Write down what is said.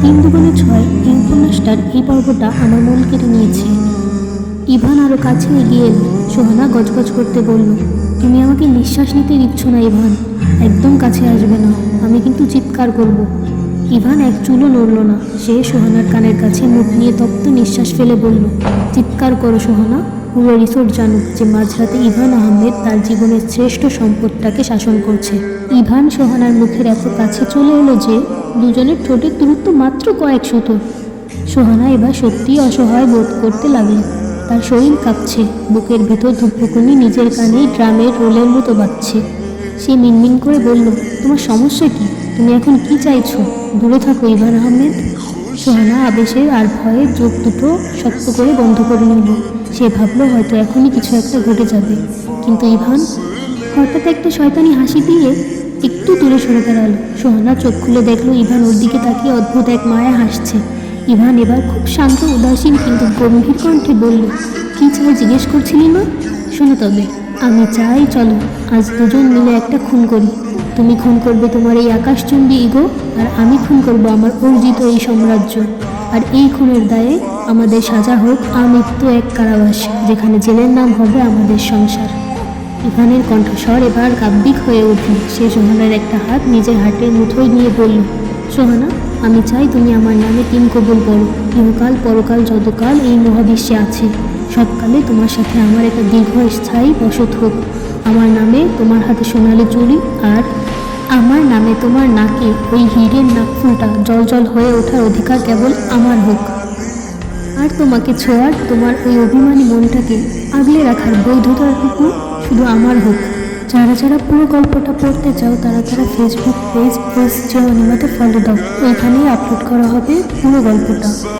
তিন দুগুণে ছয় এই উপন্যাসটার এই পর্বটা আমার মন কেড়ে নিয়েছে। ইভান আরও কাছে এগিয়ে এলো। সোহানা গজগজ করতে বলল, তুমি আমাকে নিঃশ্বাস নিতে দিচ্ছ না ইভান, একদম কাছে আসবে না, আমি কিন্তু চিৎকার করব। ইভান এক চুলও নড়ল না। সে সোহানার কানের কাছে মুখ নিয়ে তপ্ত নিঃশ্বাস ফেলে বলল, চিৎকার করো সোহানা, পুরো রিসোর্ট জানুক যে মাঝরাতে ইভান আহমেদ তার জীবনের শ্রেষ্ঠ সম্পদটাকে শাসন করছে। ইভান সোহানার মুখের এত কাছে চলে এলো যে দুজনের ঠোঁটের দূরত্ব মাত্র কয়েক সুতো। সোহানা এবার সত্যিই অসহায় বোধ করতে লাগল। তার শরীর কাঁপছে, বুকের ভেতর ধূপকুনি নিজের কানেই ড্রামের রোলের মতো বাজছে। সে মিনমিন করে বলল, তোমার সমস্যা কি? তুমি এখন কি চাইছো? দূরে থাকো ইভান আহমেদ। সোহানা আবেশের আর ভয়ের চোখ দুটো শক্ত করে বন্ধ করে নিল। সে ভাবলো হয়তো এখনই কিছু একটা ঘটে যাবে, কিন্তু ইভান হঠাৎ একটা শয়তানি হাসি দিয়ে একটু দূরে সরে দাঁড়ালো। সোহানা চোখ খুলে দেখলো ইভান ওর দিকে তাকিয়ে অদ্ভুত এক মায়া হাসছে। ইভান এবার খুব শান্ত, উদাসীন কিন্তু গম্ভীর কণ্ঠে বলল, কী চাই জিজ্ঞেস করছিলি না? শোনো তবে, আমি চাই চলো আজ দুজন মিলে একটা খুন করি। তুমি খুন করবে তোমার এই আকাশচুম্বী ইগো, আর আমি খুন করব আমার অর্জিত এই সাম্রাজ্য। আর এই খুনের দায়ে আমাদের সাজা হোক আমৃত্যু এক কারাবাস, যেখানে জেলের নাম হবে আমাদের সংসার। ইভানের কণ্ঠস্বর এবার কাব্যিক হয়ে উঠল। সে সোহানার একটা হাত নিজের হাতের মুঠোয় নিয়ে বলল, সোহানা, আমি চাই তুমি আমার নামে 3 কবুল পড়ো। ইহকাল পরকাল যতকাল এই মহাবিশ্বে আছে, সবকালে তোমার সাথে আমার একটা দীর্ঘস্থায়ী বসত হোক। আমার নামে তোমার হাতে সোনালি চুড়ি, আর আমার নামে তোমার নাকে ওই হীরের নাকফুলটা জল হয়ে ওঠার অধিকার কেবল আমার হোক। আর তোমাকে ছোঁয়ার তোমার ওই অভিমানী মনটাকে আগলে রাখার বৈধতাটুকু শুধু আমার হোক। যারা যারা পুরো গল্পটা পড়তে চাও তারা ফেসবুক পেজ যে অনিমাতে ফলো দাও, ওইখানেই আপলোড করা হবে পুরো গল্পটা।